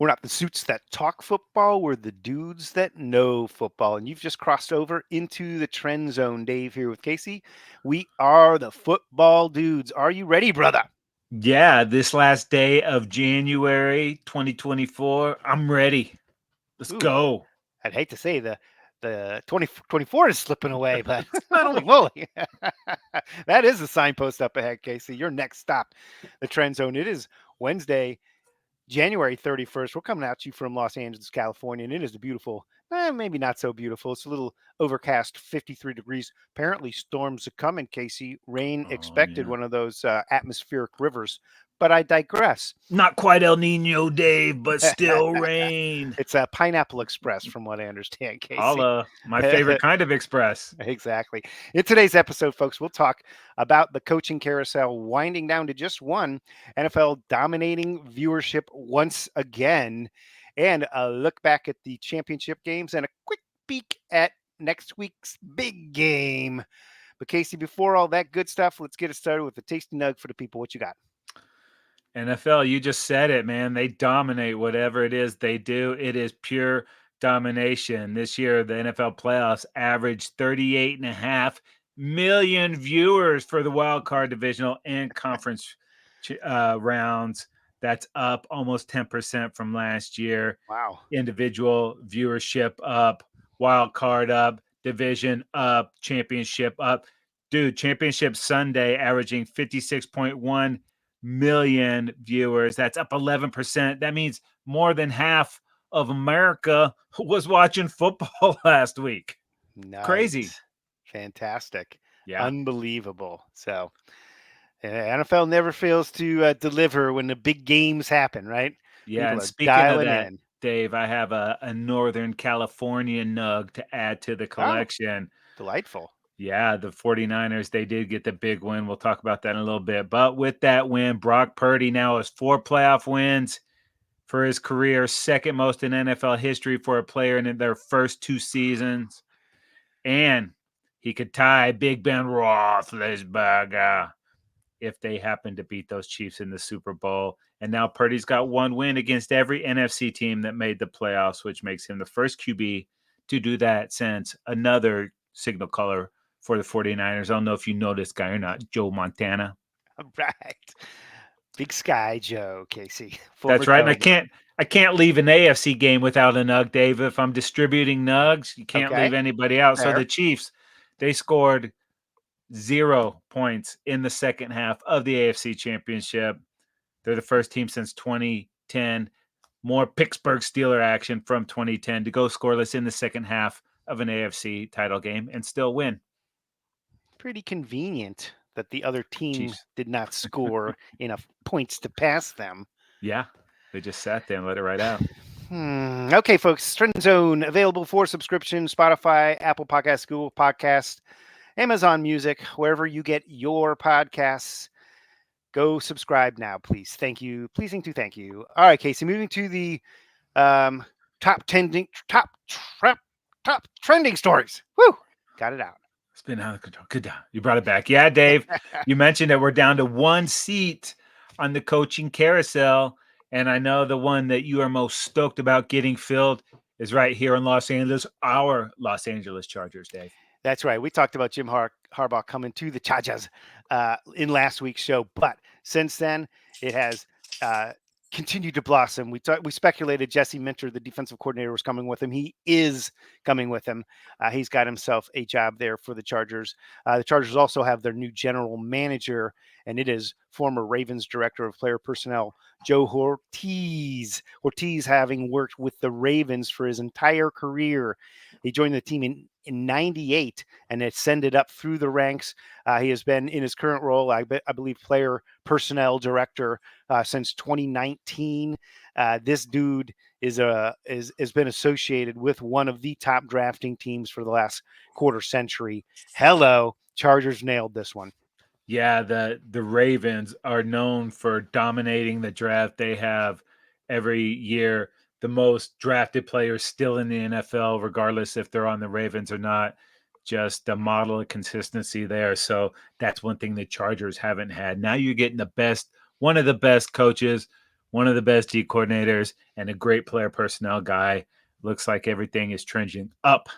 We're not the suits that talk football. We're the dudes that know football. And you've just crossed over into the trend zone. Dave here with Casey. We are the football dudes. Are you ready, brother? Yeah, this last day of January 2024, I'm ready. Let's Ooh, go. I'd hate to say the 2024 is slipping away, but holy moly. That is a signpost up ahead, Casey. Your next stop, the trend zone. It is Wednesday, January 31st. We're coming at you from Los Angeles, California, and it is a beautiful, maybe not so beautiful. It's a little overcast, 53 degrees. Apparently, storms are coming, Casey. Rain Oh, expected, yeah. one of those atmospheric rivers. But I digress. Not quite El Nino, Dave, but still rain. It's a Pineapple Express, from what I understand, Casey. Holla, my favorite kind of express. Exactly. In today's episode, folks, we'll talk about the coaching carousel winding down to just one, NFL dominating viewership once again, and a look back at the championship games and a quick peek at next week's big game. But Casey, before all that good stuff, let's get it started with a tasty nug for the people. What you got? NFL, you just said it, man. They dominate whatever it is they do. It is pure domination. This year, the NFL playoffs averaged 38.5 million viewers for the wild card divisional and conference rounds. That's up almost 10% from last year. Wow. Individual viewership up, wild card up, division up, championship up. Dude, championship Sunday averaging 56.1 million viewers. That's up 11%. That means more than half of America was watching football last week. Crazy. Nice. Fantastic. Yeah. Unbelievable. So, NFL never fails to deliver when the big games happen, right? Yeah. People And are speaking of dialing that, in. Dave, I have a Northern California nug to add to the Oh, collection. delightful. Yeah, the 49ers, they did get the big win. We'll talk about that in a little bit. But with that win, Brock Purdy now has 4 playoff wins for his career, second most in NFL history for a player in their first 2 seasons. And he could tie Big Ben Roethlisberger if they happen to beat those Chiefs in the Super Bowl. And now Purdy's got 1 win against every NFC team that made the playoffs, which makes him the first QB to do that since another signal caller for the 49ers. I don't know if you know this guy or not, Joe Montana. All right. Big Sky Joe, Casey. Former That's right. And Dome. I can't leave an AFC game without a nug, Dave. If I'm distributing nugs, you can't leave Okay. anybody out. So Fair. the Chiefs, they scored 0 points in the second half of the AFC Championship. They're the first team since 2010. More Pittsburgh Steeler action from 2010 to go scoreless in the second half of an AFC title game and still win. Pretty convenient that the other team Chiefs. did not score enough points to pass them. Yeah. They just sat there and let it right out. Okay, folks. Trend Zone available for subscription. Spotify, Apple Podcasts, Google Podcasts, Amazon Music, wherever you get your podcasts. Go subscribe now, please. Thank you. Pleasing to thank you. All right, Casey. Moving to the top trending stories. Woo! Got it out. It's been out of control. Good job. You brought it back. Yeah, Dave. You mentioned that we're down to 1 seat on the coaching carousel. And I know the one that you are most stoked about getting filled is right here in Los Angeles, our Los Angeles Chargers, Dave. That's right. We talked about Jim Harbaugh coming to the Chargers in last week's show, but since then it has continued to blossom. We speculated Jesse Minter, the defensive coordinator, was coming with him. He is coming with him. He's got himself a job there for the Chargers. The Chargers also have their new general manager, and it is former Ravens director of player personnel, Joe Ortiz. Ortiz, having worked with the Ravens for his entire career. He joined the team in 98 and ascended up through the ranks. He has been in his current role, I believe, player personnel director since 2019. This dude has been associated with one of the top drafting teams for the last quarter century. Hello, Chargers nailed this one. Yeah, the Ravens are known for dominating the draft. They have every year the most drafted players still in the NFL, regardless if they're on the Ravens or not. Just a model of consistency there. So that's one thing the Chargers haven't had. Now you're getting one of the best coaches one of the best D coordinators, and a great player personnel guy. Looks like everything is trending up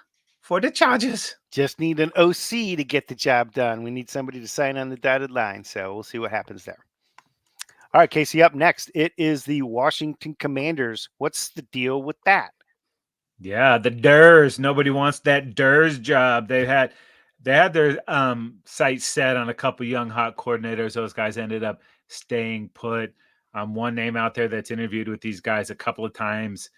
for the Chargers. Just need an OC to get the job done. We need somebody to sign on the dotted line. So we'll see what happens there. All right, Casey, up next, it is the Washington Commanders. What's the deal with that? Yeah, the Durs. Nobody wants that Durs job. They had their sights set on a couple young hot coordinators. Those guys ended up staying put. One name out there that's interviewed with these guys a couple of times,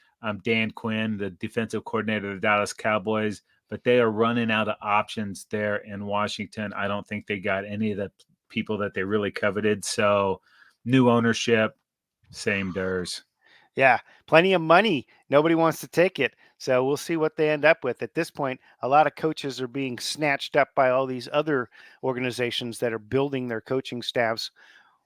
Dan Quinn, the defensive coordinator of the Dallas Cowboys. But they are running out of options there in Washington. I don't think they got any of the people that they really coveted. So, new ownership, same Durs. Yeah, plenty of money. Nobody wants to take it. So we'll see what they end up with. At this point, a lot of coaches are being snatched up by all these other organizations that are building their coaching staffs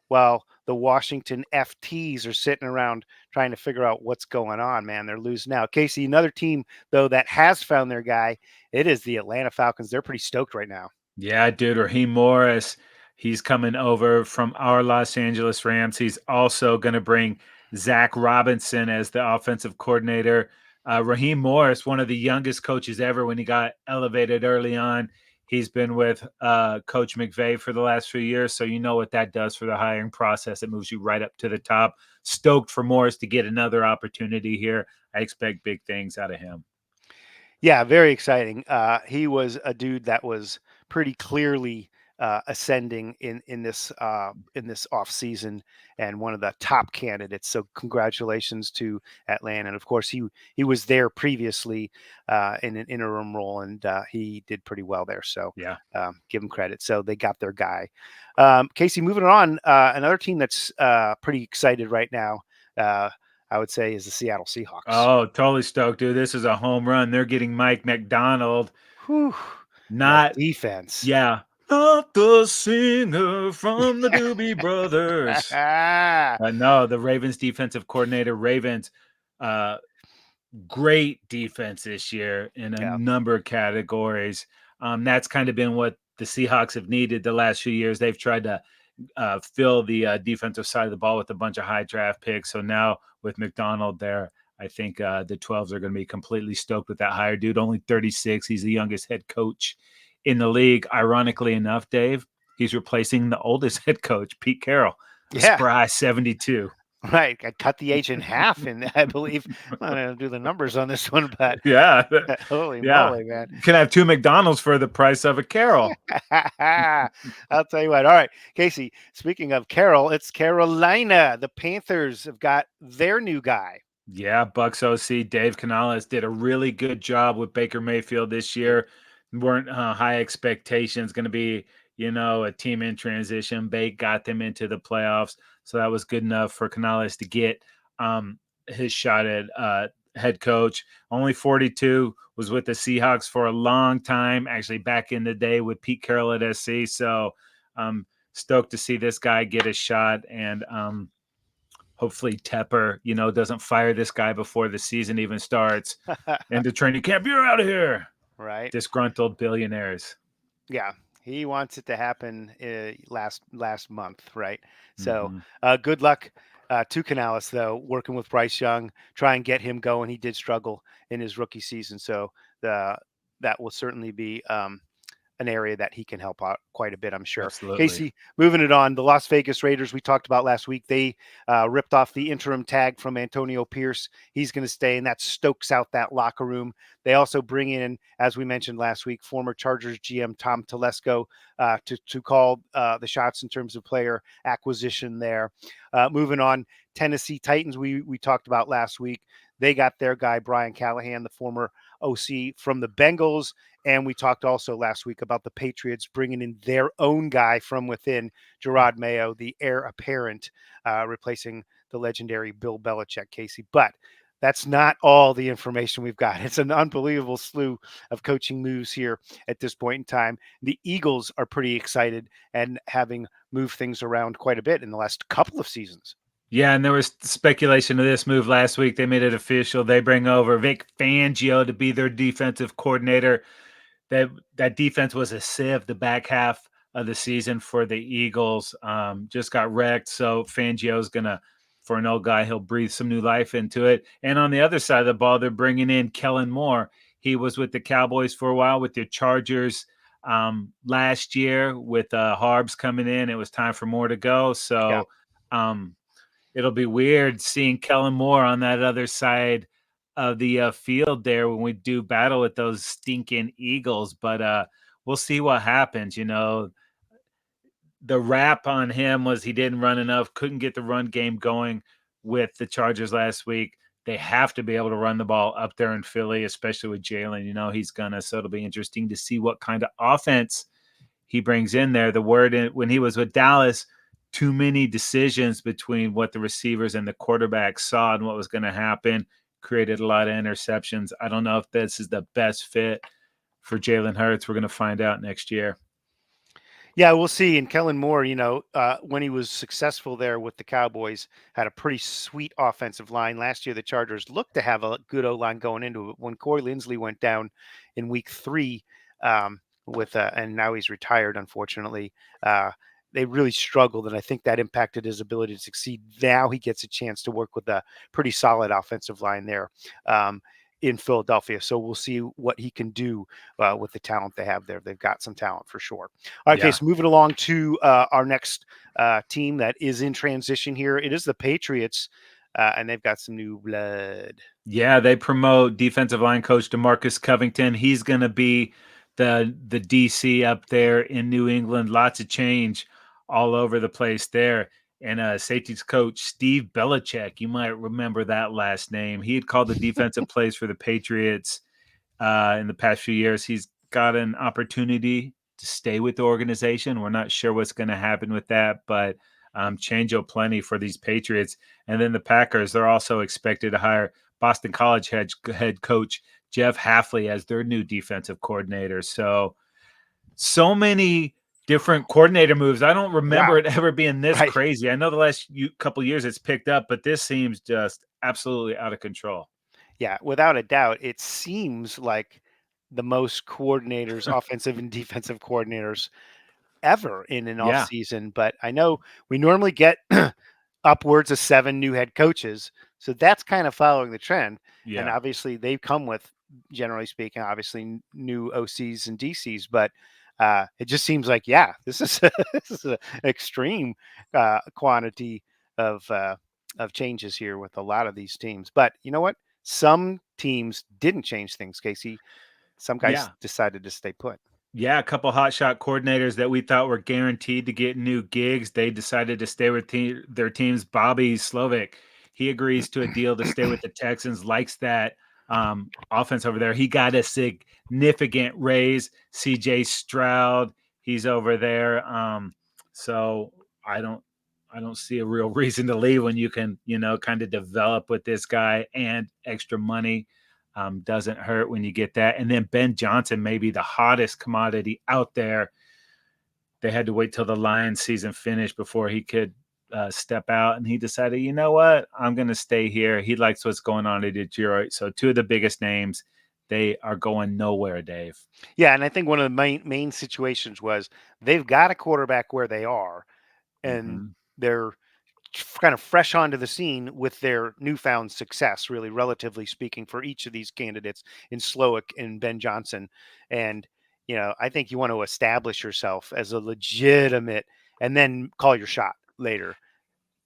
while the Washington FTs are sitting around trying to figure out what's going on, man. They're losing out. Casey, another team, though, that has found their guy, it is the Atlanta Falcons. They're pretty stoked right now. Yeah, dude, Raheem Morris, he's coming over from our Los Angeles Rams. He's also going to bring Zach Robinson as the offensive coordinator. Raheem Morris, one of the youngest coaches ever when he got elevated early on. He's been with Coach McVay for the last few years, so you know what that does for the hiring process. It moves you right up to the top. Stoked for Morris to get another opportunity here. I expect big things out of him. Yeah, very exciting. He was a dude that was pretty clearly ascending in this off season and one of the top candidates. So congratulations to Atlanta. And of course, he was there previously in an interim role, and he did pretty well there. So Yeah. give him credit. So they got their guy. Casey, moving on, another team that's pretty excited right now. I would say is the Seattle Seahawks. Oh, totally stoked, dude. This is a home run. They're getting Mike McDonald. Whew, that Not, defense. yeah, not the singer from the Doobie Brothers. No, the Ravens defensive coordinator. Ravens, uh, great defense this year in a Yeah. number of categories. That's kind of been what the Seahawks have needed the last few years. They've tried to fill the defensive side of the ball with a bunch of high draft picks. So now with McDonald there, I think the 12s are going to be completely stoked with that hire. Dude, only 36. He's the youngest head coach in the league. Ironically enough, Dave, he's replacing the oldest head coach, Pete Carroll, a Yeah. spry 72. Right. I cut the age in half, and I believe I'm going to do the numbers on this one, but Yeah. holy Yeah. moly, man. You can have two McDonald's for the price of a Carroll. I'll tell you what. All right, Casey, speaking of Carroll, it's Carolina. The Panthers have got their new guy. Yeah, Bucks OC Dave Canales did a really good job with Baker Mayfield this year. Weren't high expectations. Going to be, a team in transition. They got them into the playoffs, so that was good enough for Canales to get his shot at head coach. Only 42, was with the Seahawks for a long time. Actually, back in the day with Pete Carroll at SC. So, stoked to see this guy get a shot and. Hopefully Tepper, doesn't fire this guy before the season even starts. And the training camp, you're out of here. Right. Disgruntled billionaires. Yeah. He wants it to happen last month, right? So Mm-hmm. good luck to Canales, though, working with Bryce Young, try and get him going. He did struggle in his rookie season, so that will certainly be an area that he can help out quite a bit, I'm sure. Absolutely. Casey, moving it on, the Las Vegas Raiders we talked about last week, they ripped off the interim tag from Antonio Pierce. He's going to stay, and that stokes out that locker room. They also bring in, as we mentioned last week, former Chargers GM Tom Telesco to call the shots in terms of player acquisition there. Moving on, Tennessee Titans we talked about last week. They got their guy, Brian Callahan, the former OC from the Bengals. And we talked also last week about the Patriots bringing in their own guy from within, Gerard Mayo, the heir apparent, replacing the legendary Bill Belichick, Casey. But that's not all the information we've got. It's an unbelievable slew of coaching moves here at this point in time. The Eagles are pretty excited and having moved things around quite a bit in the last couple of seasons. Yeah, and there was speculation of this move last week. They made it official. They bring over Vic Fangio to be their defensive coordinator. That defense was a sieve the back half of the season for the Eagles. Just got wrecked. So Fangio's gonna for an old guy. He'll breathe some new life into it. And on the other side of the ball, they're bringing in Kellen Moore. He was with the Cowboys for a while with the Chargers last year with Harbs coming in. It was time for Moore to go. Yeah. So it'll be weird seeing Kellen Moore on that other side of the field there when we do battle with those stinking Eagles. But we'll see what happens. The rap on him was he didn't run enough, couldn't get the run game going with the Chargers last week. They have to be able to run the ball up there in Philly, especially with Jalen. He's gonna. So it'll be interesting to see what kind of offense he brings in there. The word when he was with Dallas, too many decisions between what the receivers and the quarterback saw and what was going to happen created a lot of interceptions. I don't know if this is the best fit for Jalen Hurts. We're going to find out next year. Yeah, we'll see. And Kellen Moore, when he was successful there with the Cowboys, had a pretty sweet offensive line. Last year, the Chargers looked to have a good O-line going into it. When Corey Linsley went down in week 3, and now he's retired, unfortunately, they really struggled, and I think that impacted his ability to succeed. Now he gets a chance to work with a pretty solid offensive line there. In Philadelphia. So we'll see what he can do with the talent they have there. They've got some talent for sure. All right, okay, so moving along to our next team that is in transition here. It is the Patriots, and they've got some new blood. Yeah, they promote defensive line coach DeMarcus Covington. He's going to be the DC up there in New England. Lots of change all over the place there. And safeties coach Steve Belichick, you might remember that last name. He had called the defensive plays for the Patriots in the past few years. He's got an opportunity to stay with the organization. We're not sure what's going to happen with that, but change will plenty for these Patriots. And then the Packers, they're also expected to hire Boston College head coach Jeff Hafley as their new defensive coordinator. So many different coordinator moves. I don't remember it ever being this crazy. I know the last couple of years it's picked up, but this seems just absolutely out of control. Yeah, without a doubt, it seems like the most coordinators, offensive and defensive coordinators ever in an off season. But I know we normally get upwards of 7 new head coaches. So that's kind of following the trend. Yeah. And obviously they come with, generally speaking, obviously new OCs and DCs, but it just seems like, this is an extreme quantity of changes here with a lot of these teams. But you know what? Some teams didn't change things, Casey. Some guys decided to stay put. Yeah, a couple hotshot coordinators that we thought were guaranteed to get new gigs. They decided to stay with their teams. Bobby Slovic, he agrees to a deal to stay with the Texans, likes that offense over there. He got a significant raise. CJ Stroud, he's over there. So I don't see a real reason to leave when you can, kind of develop with this guy and extra money. Doesn't hurt when you get that. And then Ben Johnson, maybe the hottest commodity out there. They had to wait till the Lions season finished before he could step out. And he decided, you know what? I'm going to stay here. He likes what's going on in Detroit. So 2 of the biggest names, they are going nowhere, Dave. Yeah, and I think one of the main situations was they've got a quarterback where they are, and they're kind of fresh onto the scene with their newfound success, really, relatively speaking, for each of these candidates in Slowick and Ben Johnson. And, I think you want to establish yourself as a legitimate and then call your shot later.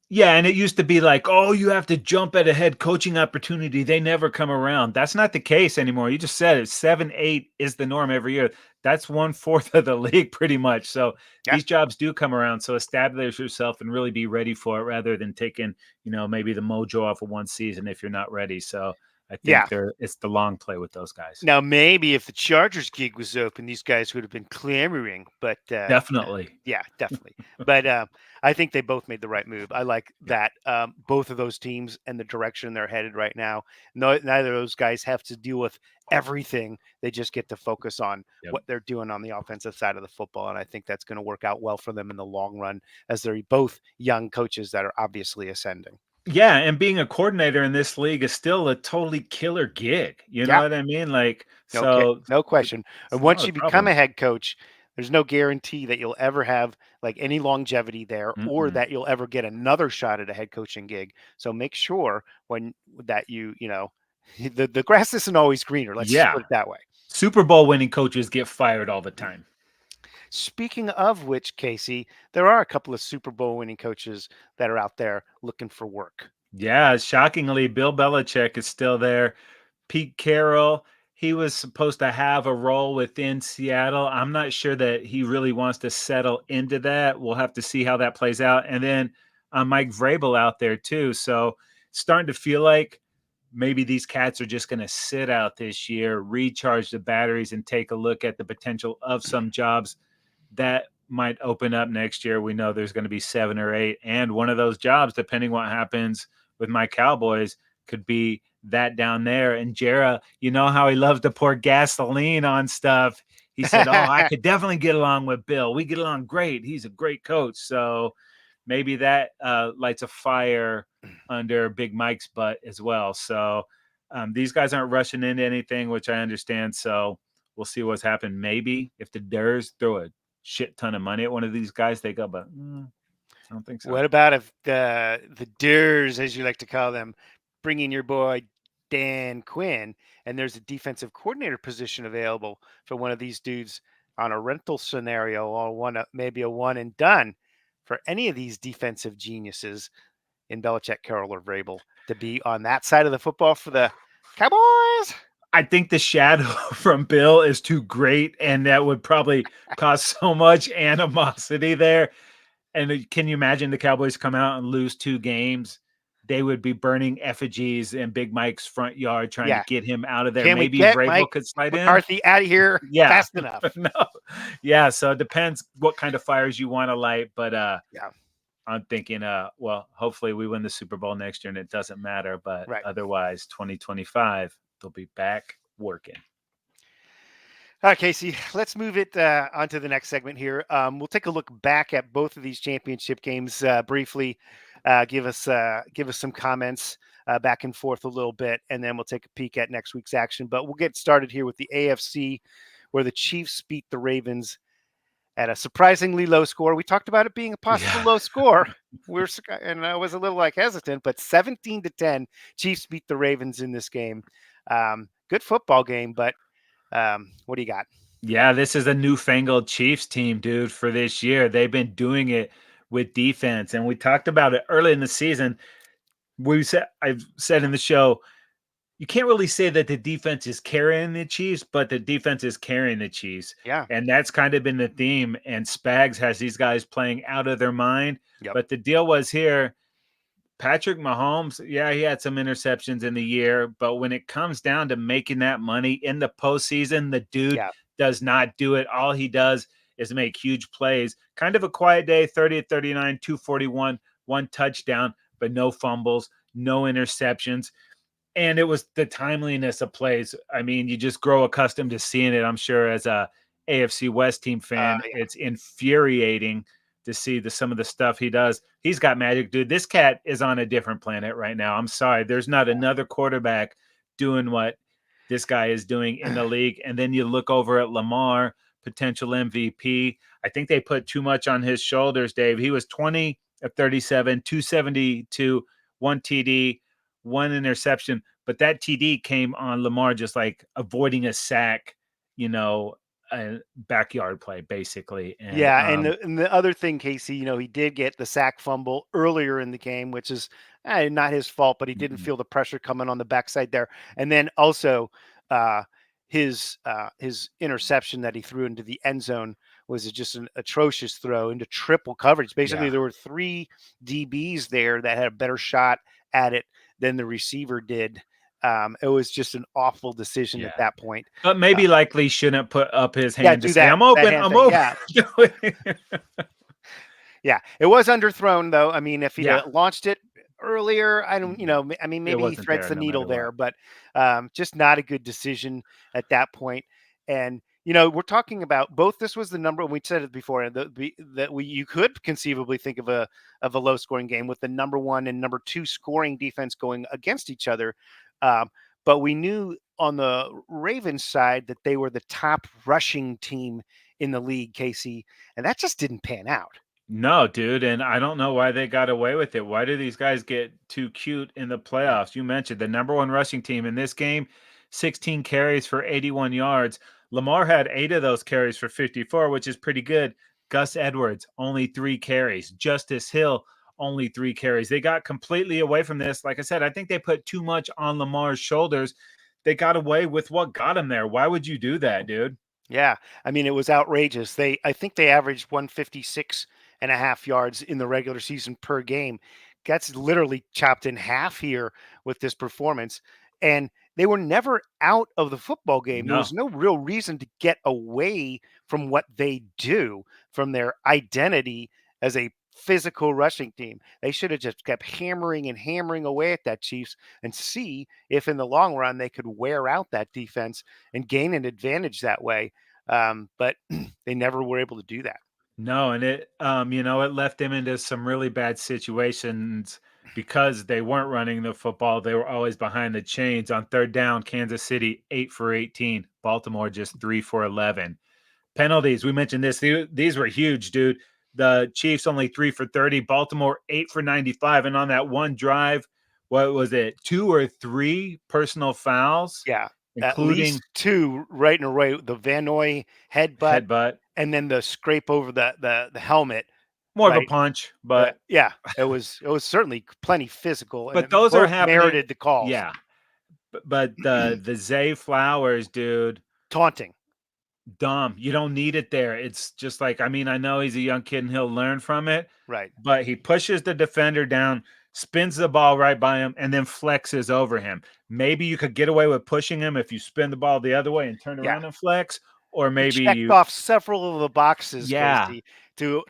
Yeah, and it used to be like, oh, you have to jump at a head coaching opportunity. They never come around. That's not the case anymore. You just said it. 7, 8 is the norm every year. That's 1/4 of the league pretty much. So these jobs do come around. So establish yourself and really be ready for it rather than taking, maybe the mojo off of one season if you're not ready. So I think it's the long play with those guys. Now, maybe if the Chargers gig was open, these guys would have been clamoring, but definitely. Yeah, definitely. But I think they both made the right move. I like that both of those teams and the direction they're headed right now. Neither of those guys have to deal with everything. They just get to focus on what they're doing on the offensive side of the football. And I think that's going to work out well for them in the long run, as they're both young coaches that are obviously ascending. Yeah, and being a coordinator in this league is still a totally killer gig. You know what I mean? Like, no question. And once you become a head coach, There's no guarantee that you'll ever have like any longevity there or Mm-mm. that you'll ever get another shot at a head coaching gig. So make sure when that the grass isn't always greener. Let's just Yeah. put it that way. Super Bowl winning coaches get fired all the time. Speaking of which, Casey, there are a couple of Super Bowl winning coaches that are out there looking for work. Yeah, shockingly, Bill Belichick is still there. Pete Carroll, he was supposed to have a role within Seattle. I'm not sure that he really wants to settle into that. We'll have to see how that plays out. And then Mike Vrabel out there too. So starting to feel like maybe these cats are just going to sit out this year, recharge the batteries, and take a look at the potential of some jobs that might open up next year. We know there's going to be 7 or 8, and one of those jobs, depending what happens with my Cowboys, could be that down there. And Jera, you know how he loves to pour gasoline on stuff. He said, "Oh, I could definitely get along with Bill. We get along great. He's a great coach." So maybe that lights a fire under Big Mike's butt as well. So these guys aren't rushing into anything, which I understand. So we'll see what's happened. Maybe if the Durs throw a shit ton of money at one of these guys, they go, but I don't think so. What about if the Durs, as you like to call them, bring in your boy Dan Quinn, and there's a defensive coordinator position available for one of these dudes on a rental scenario or maybe a one and done for any of these defensive geniuses in Belichick, Carroll, or Vrabel to be on that side of the football for the Cowboys? I think the shadow from Bill is too great, and that would probably cause so much animosity there. And can you imagine the Cowboys come out and lose 2 games? They would be burning effigies in Big Mike's front yard trying to Yeah. get him out of there. Can we Maybe get Vrabel Mike could slide in. McCarthy out of here Yeah. fast enough? No. Yeah, so it depends what kind of fires you want to light, but Yeah. I'm thinking well, hopefully we win the Super Bowl next year and it doesn't matter, but Right. otherwise 2025 they'll be back working. All right, Casey, let's move it on to the next segment here. We'll take a look back at both of these championship games briefly, give us some comments back and forth a little bit, and then we'll take a peek at next week's action. But we'll get started here with the AFC, where the Chiefs beat the Ravens at a surprisingly low score. We talked about it being a possible low score. And I was a little hesitant, but 17-10, Chiefs beat the Ravens in this game. Good football game, but what do you got? Yeah, this is a newfangled Chiefs team, dude, for this year. They've been doing it with defense, and we talked about it early in the season. I've said in the show, you can't really say that the defense is carrying the Chiefs, but the defense is carrying the Chiefs. Yeah. And that's kind of been the theme. And Spags has these guys playing out of their mind. Yep. But the deal was here, Patrick Mahomes, yeah, he had some interceptions in the year, but when it comes down to making that money in the postseason, the dude does not do it. All he does is make huge plays. Kind of a quiet day, 30-39, 241, 1 touchdown, but no fumbles, no interceptions. And it was the timeliness of plays. I mean, you just grow accustomed to seeing it. I'm sure as a AFC West team fan, it's infuriating to see some of the stuff he does. He's got magic, dude. This cat is on a different planet right now. I'm sorry. There's not another quarterback doing what this guy is doing in the league. And then you look over at Lamar, potential MVP. I think they put too much on his shoulders, Dave. He was 20 of 37, 272, 1 TD, 1 interception. But that TD came on Lamar just like avoiding a sack, a backyard play, basically. And and the other thing, Casey, he did get the sack fumble earlier in the game, which is not his fault, but he didn't feel the pressure coming on the backside there. And then also his interception that he threw into the end zone was just an atrocious throw into triple coverage. Basically, there were 3 DBs there that had a better shot at it than the receiver did. It was just an awful decision at that point. But maybe likely shouldn't put up his hand to do say, that, I'm open, I'm open. Yeah, it was underthrown, though. I mean, if he'd launched it earlier, I don't, maybe he threads the needle there, but just not a good decision at that point. And, we're talking about both. This was the number, we said it before, you could conceivably think of a low scoring game with the number 1 and number 2 scoring defense going against each other. But we knew on the Ravens side that they were the top rushing team in the league, Casey, and that just didn't pan out. No, dude, and I don't know why they got away with it. Why do these guys get too cute in the playoffs? You mentioned the number one rushing team in this game, 16 carries for 81 yards. Lamar had 8 of those carries for 54, which is pretty good. Gus Edwards, only 3 carries. Justice Hill, only 3 carries. They got completely away from this. Like I said, I think they put too much on Lamar's shoulders. They got away with what got him there. Why would you do that, dude? Yeah, I mean, it was outrageous. I think they averaged 156.5 yards in the regular season per game. That's literally chopped in half here with this performance. And they were never out of the football game. There was No. no real reason to get away from what they do, from their identity as a physical rushing team. They should have just kept hammering and hammering away at that Chiefs and see if in the long run they could wear out that defense and gain an advantage that way. But they never were able to do that. No, and it left them into some really bad situations because they weren't running the football. They were always behind the chains. On third down, Kansas City 8 for 18, Baltimore just 3 for 11. Penalties, we mentioned this. These were huge, dude. The Chiefs only 3 for 30, Baltimore 8 for 95, and on that one drive, what was it? 2 or 3 personal fouls, Yeah, at least including two right in a row. The Van Noy headbutt, headbutt. and then the scrape over the helmet. More of a Right. punch, but Yeah, it was certainly plenty physical, and but those are both happening. merited the calls. Yeah. But the Zay Flowers, dude, Taunting. dumb. You don't need it there. It's just like, I mean, I know he's a young kid and he'll learn from it, Right. but he pushes the defender down, spins the ball right by him, and then flexes over him. Maybe you could get away with pushing him if you spin the ball the other way and turn Yeah. around and flex, or He maybe checked you, off several of the boxes, yeah. Casey,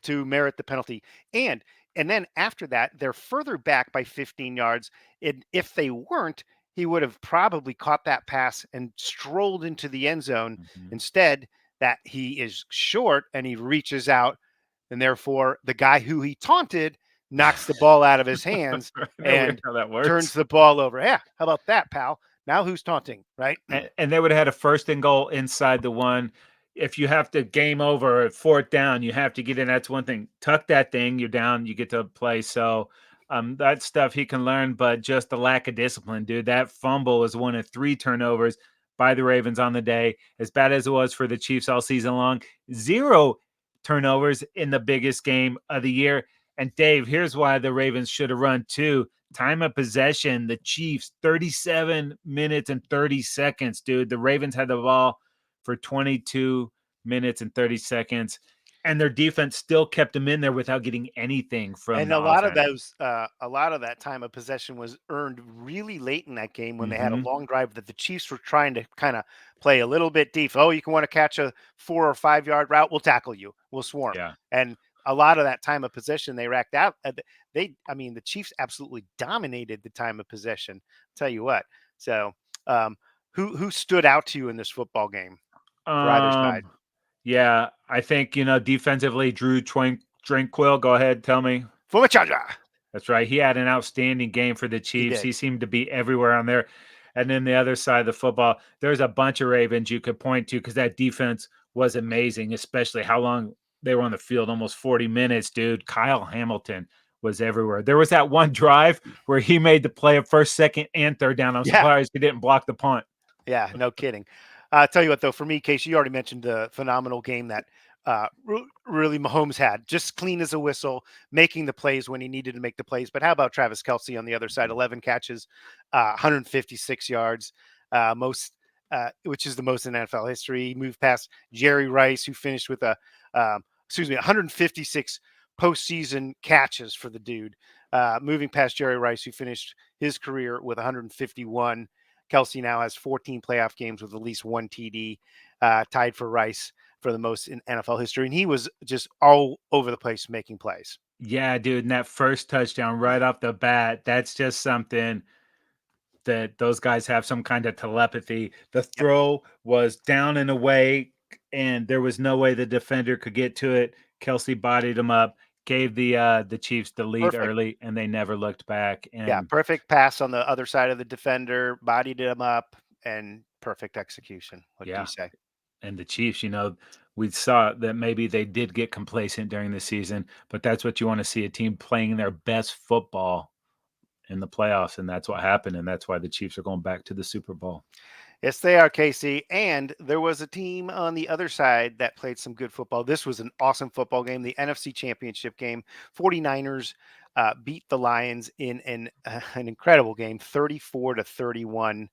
to merit the penalty. And then after that, they're further back by 15 yards. And if they weren't, he would have probably caught that pass and strolled into the end zone. Mhm. Instead, that he is short and he reaches out, and therefore the guy who he taunted knocks the ball out of his hands Isn't that weird and how that turns works? the ball over. Yeah, how about that, pal? Now who's taunting, right? And they would have had a first and goal inside the one. If you have to game over at fourth down, you have to get in. That's one thing. Tuck that thing, you're down, you get to play. So that stuff he can learn, but just the lack of discipline, dude. That fumble was one of 3 turnovers by the Ravens on the day. As bad as it was for the Chiefs all season long, 0 turnovers in the biggest game of the year. And Dave, here's why the Ravens should have run too. Time of possession, the Chiefs, 37 minutes and 30 seconds, dude. The Ravens had the ball for 22 minutes and 30 seconds, and their defense still kept them in there without getting anything from And the offense. a lot of that time of possession was earned really late in that game when they had a Mhm. long drive that the Chiefs were trying to kind of play a little bit deep. Oh, you can want to catch a 4 or 5 yard route? We'll tackle you. We'll swarm. Yeah. And a lot of that time of possession they racked out. I mean, the Chiefs absolutely dominated the time of possession. Tell you what. So, um, who stood out to you in this football game for either side? Um, yeah, I think, defensively, Drew Tranquil, go ahead, tell me. Fumachaja. That's right. He had an outstanding game for the He Chiefs. did. He seemed to be everywhere on there. And then the other side of the football, there's a bunch of Ravens you could point to because that defense was amazing, especially how long they were on the field, almost 40 minutes, dude. Kyle Hamilton was everywhere. There was that one drive where he made the play of first, second, and third down. I'm Yeah. surprised he didn't block the punt. Yeah, no kidding. Tell you what, though, for me, Casey, you already mentioned the phenomenal game that really Mahomes had, just clean as a whistle, making the plays when he needed to make the plays. But how about Travis Kelsey on the other side? 11 catches, 156 yards, which is the most in NFL history. He moved past Jerry Rice, who finished with 156 postseason catches for the dude. Moving past Jerry Rice, who finished his career with 151. Kelsey now has 14 playoff games with at least one TD, tied for Rice for the most in NFL history. And he was just all over the place making plays. Yeah, dude. And that first touchdown right off the bat, that's just something that those guys have some kind of telepathy. The Yep. throw was down and away, and there was no way the defender could get to it. Kelsey bodied him up, gave the Chiefs the lead Perfect. early, and they never looked back. Yeah. And Perfect pass on the other side of the defender, bodied him up, and perfect execution. What do you yeah, say? And the Chiefs, we saw that maybe they did get complacent during the season, but that's what you want to see, a team playing their best football in the playoffs, and that's what happened, and that's why the Chiefs are going back to the Super Bowl. Yes, they are, Casey. And there was a team on the other side that played some good football. This was an awesome football game, the NFC Championship game. 49ers beat the Lions in an incredible game, 34-31.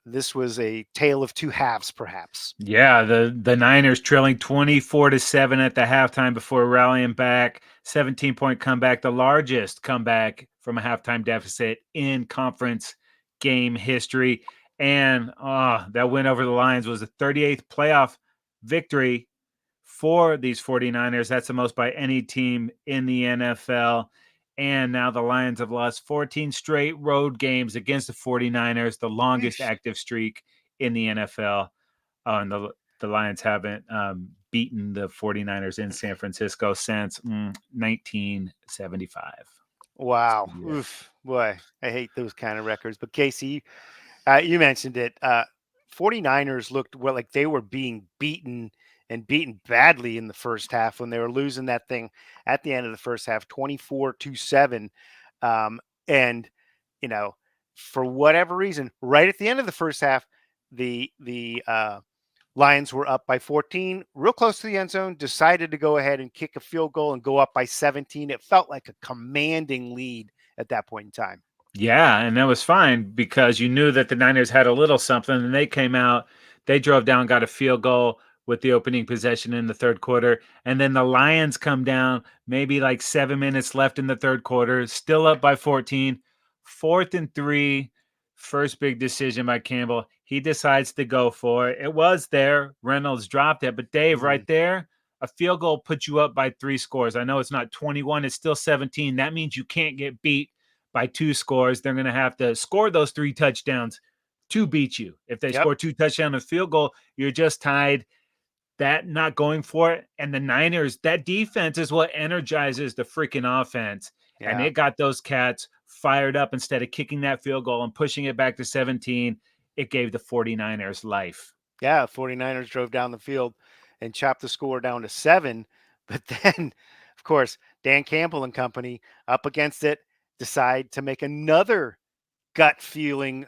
This was a tale of two halves, perhaps. Yeah, the Niners trailing 24-7 at the halftime before rallying back. 17-point comeback, the largest comeback from a halftime deficit in conference game history. And that win over the Lions was the 38th playoff victory for these 49ers. That's the most by any team in the NFL. And now the Lions have lost 14 straight road games against the 49ers, the longest Yeesh. active streak in the NFL. And the Lions haven't beaten the 49ers in San Francisco since 1975. Wow. Yeah. Oof. Boy, I hate those kind of records. But Casey, you mentioned it. 49ers looked like they were being beaten and beaten badly in the first half when they were losing that thing at the end of the first half, 24-7. And, you know, for whatever reason, right at the end of the first half, the Lions were up by 14, real close to the end zone, decided to go ahead and kick a field goal and go up by 17. It felt like a commanding lead at that point in time. Yeah, and that was fine because you knew that the Niners had a little something, and they came out, they drove down, got a field goal with the opening possession in the third quarter, and then the Lions come down, maybe like 7 minutes left in the third quarter, still up by 14, 4th and 3, first big decision by Campbell. He decides to go for it. It was there. Reynolds dropped it, but Dave, right Mhm. there, a field goal puts you up by 3 scores. I know it's not 21, it's still 17. That means you can't get beat by 2 scores. They're going to have to score those 3 touchdowns to beat you. If they Yep. score 2 touchdowns and field goal, you're just tied. That not going for it. And the Niners, that defense is what energizes the freaking offense. And Yeah. it got those cats fired up. Instead of kicking that field goal and pushing it back to 17, it gave the 49ers life. Yeah, 49ers drove down the field and chopped the score down to 7. But then, of course, Dan Campbell and company up against it decide to make another gut feeling,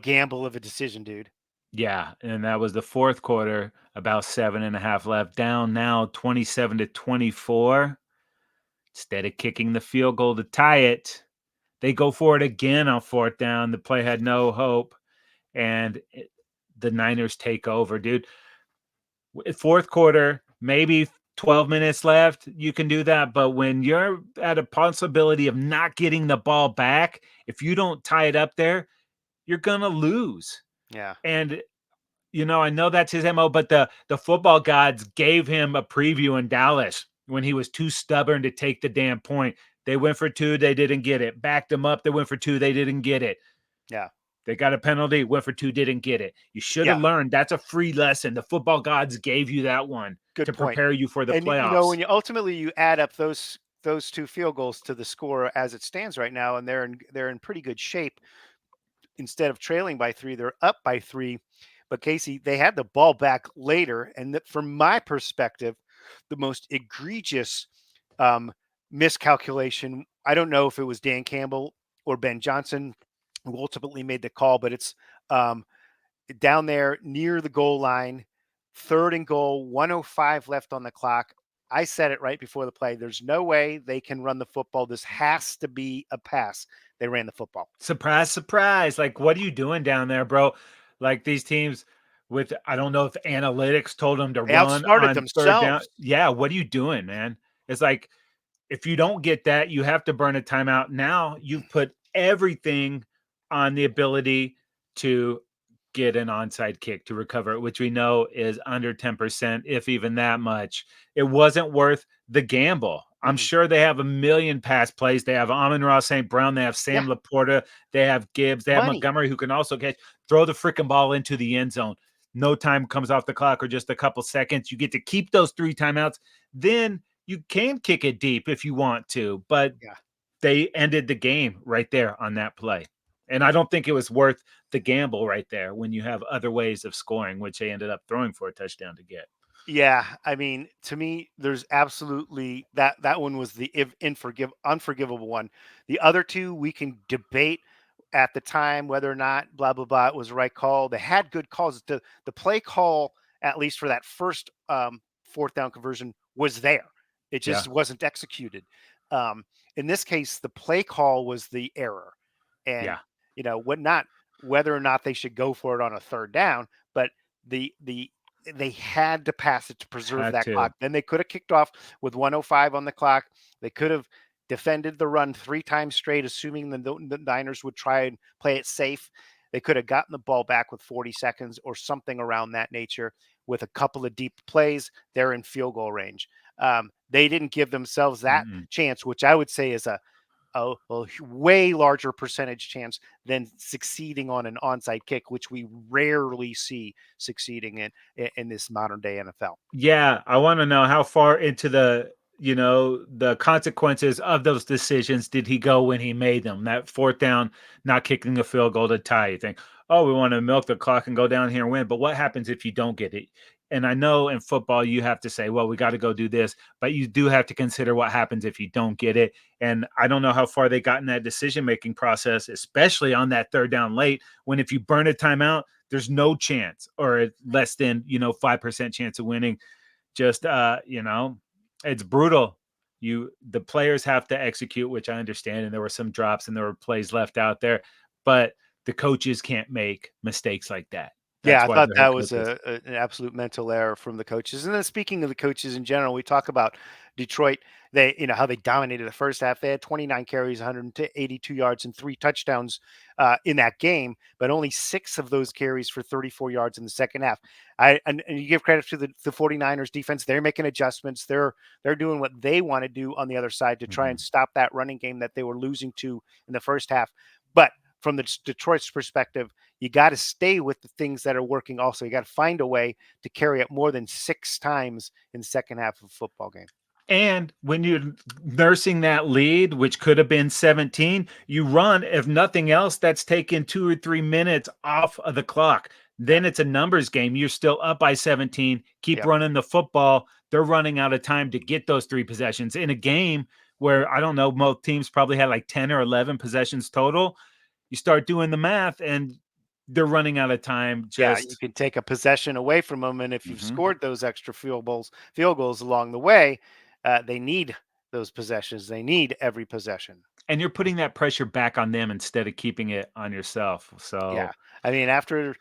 gamble of a decision, dude. Yeah, and that was the fourth quarter, about 7.5 left, down now 27-24. Instead of kicking the field goal to tie it, they go for it again on 4th down. The play had no hope, and the Niners take over, dude. Fourth quarter, maybe 12 minutes left, you can do that. But when you're at a possibility of not getting the ball back, if you don't tie it up there, you're going to lose. Yeah. And I know that's his MO, but the football gods gave him a preview in Dallas when he was too stubborn to take the damn point. They went for 2, they didn't get it. Backed them up, they went for 2, they didn't get it. Yeah. They got a penalty, went for 2, didn't get it. You should have Yeah. learned. That's a free lesson. The football gods gave you that one Good to point. prepare you for the And playoffs. when you ultimately you add up those two field goals to the score as it stands right now, and they're in pretty good shape. Instead of trailing by 3, they're up by 3. But Casey, they had the ball back later, and from my perspective, the most egregious um, miscalculation. I don't know if it was Dan Campbell or Ben Johnson who ultimately made the call, but it's um, down there near the goal line, 3rd and goal, 105 left on the clock. I said it right before the play. There's no way they can run the football. This has to be a pass. They ran the football. Surprise, surprise. Like, what are you doing down there, bro? Like these teams with, I don't know if analytics told them to They run outsmarted on 3rd down. themselves. Yeah, what are you doing, man? It's like, if you don't get that, you have to burn a timeout. Now you've put everything on the ability to get an onside kick to recover it, which we know is under 10%, if even that much. It wasn't worth the gamble. I'm Mm-mm. sure they have a million pass plays. They have Amon-Ra St. Brown. They have Yeah, Sam Laporta. They have Gibbs. They have money. Montgomery, who can also catch. Throw the freaking ball into the end zone. No time comes off the clock or just a couple seconds. You get to keep those 3 timeouts. Then you can kick it deep if you want to, but Yeah. they ended the game right there on that play. And I don't think it was worth the gamble right there when you have other ways of scoring, which they ended up throwing for a touchdown to get. Yeah, I mean, to me, there's absolutely that one was the unforgivable one. The other two we can debate at the time whether or not blah blah blah it was the right call. They had good calls. The play call, at least for that first fourth down conversion, was there. It Yeah. just wasn't executed. Um, in this case, the play call was the error, and Yeah. what not whether or not they should go for it on a third down, but the they had to pass it to preserve Had that clock. to. Then they could have kicked off with 105 on the clock. They could have defended the run three times straight, assuming the Niners would try and play it safe. They could have gotten the ball back with 40 seconds or something around that nature with a couple of deep plays. They're in field goal range. They didn't give themselves that Mm-mm. chance, which I would say is a way larger percentage chance than succeeding on an onside kick, which we rarely see succeeding in this modern day NFL. Yeah, I want to know how far into the consequences of those decisions did he go when he made them? That fourth down, not kicking a field goal to tie. You think, oh, we want to milk the clock and go down here and win. But what happens if you don't get it? And I know in football you have to say, well, we got to go do this, but you do have to consider what happens if you don't get it. And I don't know how far they got in that decision making process, especially on that third down late, when if you burn a timeout, there's no chance or less than 5% chance of winning. Just it's brutal. The players have to execute, which I understand, and there were some drops and there were plays left out there, but the coaches can't make mistakes like that. Yeah, That's I why thought they're that head was coaches. an absolute mental error from the coaches. And then speaking of the coaches in general, we talk about Detroit. They, how they dominated the first half. They had 29 carries, 182 yards, and 3 touchdowns in that game, but only 6 of those carries for 34 yards in the second half. And you give credit to the 49ers defense. They're making adjustments. They're doing what they want to do on the other side to try Mhm. and stop that running game that they were losing to in the first half. But from the Detroit's perspective, you got to stay with the things that are working also. You got to find a way to carry it more than 6 times in the second half of a football game. And when you're nursing that lead, which could have been 17, you run, if nothing else, that's taken 2 or 3 minutes off of the clock. Yeah. Then it's a numbers game. You're still up by 17. Keep Yep. running the football. They're running out of time to get those 3 possessions in a game where I don't know, most teams probably had like 10 or 11 possessions total. You start doing the math and they're running out of time. Yeah, you Just can take a possession away from them, and if you've mhm. scored those extra field goals along the way, they need those possessions. They need every possession. And you're putting that pressure back on them instead of keeping it on yourself. Yeah, So I mean, after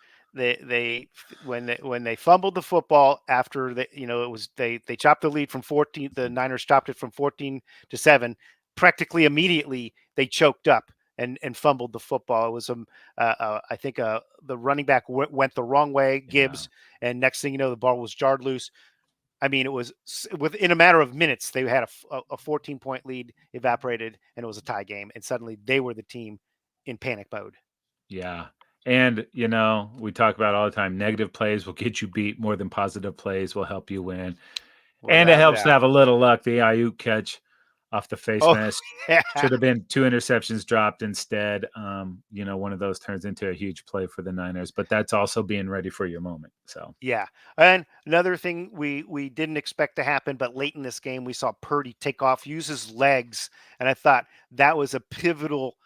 when they fumbled the football after it was they chopped the lead from 14. The Niners chopped it from 14-7. Practically immediately, they choked up and fumbled the football. It was I think the running back went the wrong way, yeah. Gibbs, and next thing you know, the ball was jarred loose. I mean, it was within a matter of minutes they had a 14-point lead evaporated, and it was a tie game, and suddenly they were the team in panic mode. Yeah. And, we talk about all the time negative plays will get you beat more than positive plays will help you win. And it Without a helps to doubt. have a little luck. The Ayuk catch off the face Oh, mask yeah. should have been 2 interceptions dropped instead. One of those turns into a huge play for the Niners, but that's also being ready for your moment. So, Yeah. And another thing we didn't expect to happen, but late in this game, we saw Purdy take off, use his legs, and I thought that was a pivotal,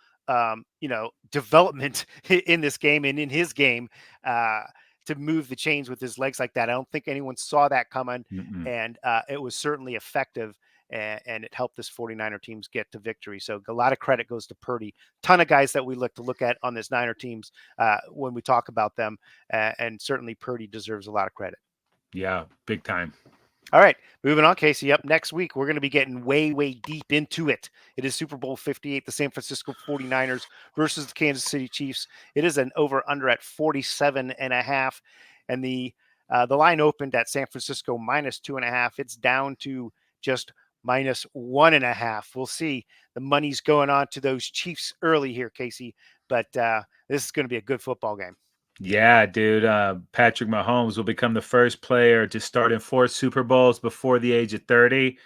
development in this game and in his game uh, to move the chains with his legs like that. I don't think anyone saw that coming, mm-mm. and it was certainly effective. And it helped this 49er teams get to victory. So a lot of credit goes to Purdy. Ton of guys that we look at on this Niner teams when we talk about them and certainly Purdy deserves a lot of credit. Yeah, big time. All right, moving on, Casey. Up next week, we're going to be getting way, way deep into it. It is Super Bowl 58, the San Francisco 49ers versus the Kansas City Chiefs. It is an over-under at 47.5, and the line opened at San Francisco -2.5. It's down to just -1.5. We'll see. The money's going on to those Chiefs early here, Casey, but this is going to be a good football game. Yeah, dude. Patrick Mahomes will become the first player to start in 4 Super Bowls before the age of 30.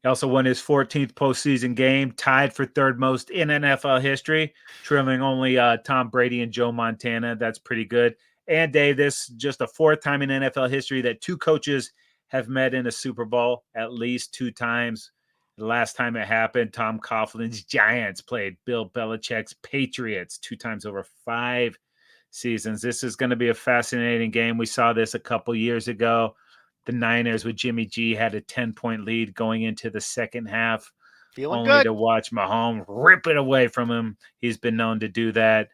He also won his 14th postseason game, tied for third most in NFL history, trailing only Tom Brady and Joe Montana. That's pretty good. And Dave, this is just the fourth time in NFL history that two coaches have met in a Super Bowl, at least two times. The last time it happened, Tom Coughlin's Giants played Bill Belichick's Patriots 2 times over 5 seasons. This is going to be a fascinating game. We saw this a couple years ago. The Niners with Jimmy G had a 10-point lead going into the second half, Feeling only good. to watch Mahomes rip it away from him. He's been known to do that.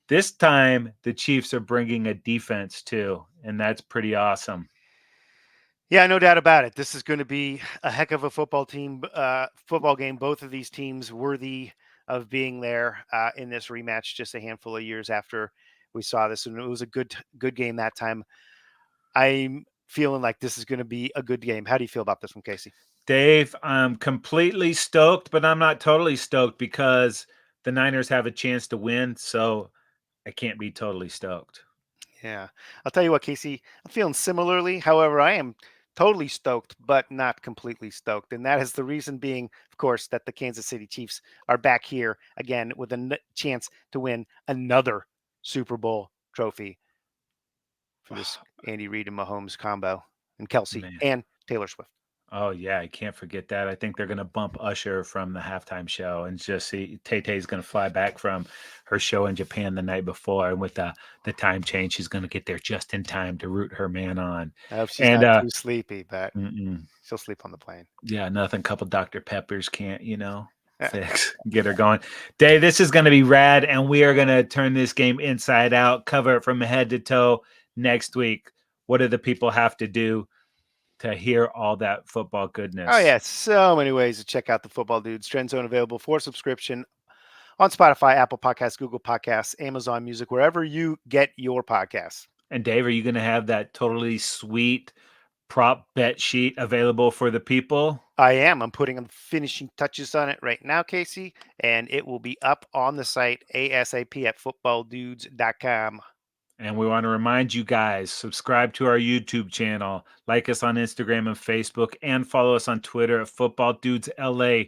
This time, the Chiefs are bringing a defense too, and that's pretty awesome. Yeah, no doubt about it. This is going to be a heck of a football game. Both of these teams worthy of being there in this rematch. Just a handful of years after we saw this, and it was a good game that time. I'm feeling like this is going to be a good game. How do you feel about this one, Casey? Dave, I'm completely stoked, but I'm not totally stoked because the Niners have a chance to win, so I can't be totally stoked. Yeah, I'll tell you what, Casey, I'm feeling similarly. However, I am totally stoked, but not completely stoked. And that is the reason being, of course, that the Kansas City Chiefs are back here again with a chance to win another Super Bowl trophy for this Andy Reid and Mahomes combo, and Kelsey Man. and Taylor Swift. Oh yeah, I can't forget that. I think they're gonna bump Usher from the halftime show and just see Tay Tay's gonna fly back from her show in Japan the night before, and with the time change, she's gonna get there just in time to root her man on. I hope she's And not too sleepy, but mm-mm, she'll sleep on the plane. yeah, nothing. Couple Dr. Peppers can't Yeah. fix get her going. Dave, this is gonna be rad, and we are gonna turn this game inside out, cover it from head to toe next week. What do the people have to do to hear all that football Oh goodness? yeah, so many ways to check out the Football Dudes. Trend Zone available for subscription on Spotify, Apple Podcasts, Google Podcasts, Amazon Music, wherever you get your podcasts. And Dave, are you going to have that totally sweet prop bet sheet available for the people? I am. I'm putting the finishing touches on it right now, Casey, and it will be up on the site ASAP at footballdudes.com. And we want to remind you guys, subscribe to our YouTube channel, like us on Instagram and Facebook, and follow us on Twitter at Football Dudes LA,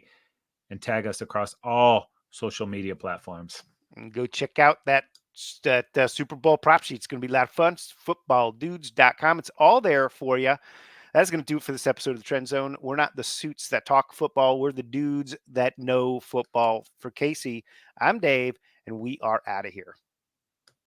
and tag us across all social media platforms. And go check out that Super Bowl prop sheet. It's going to be a lot of fun. It's footballdudes.com. It's all there for you. That's going to do it for this episode of the Trend Zone. We're not the suits that talk football. We're the dudes that know football. For Casey, I'm Dave, and we are out of here.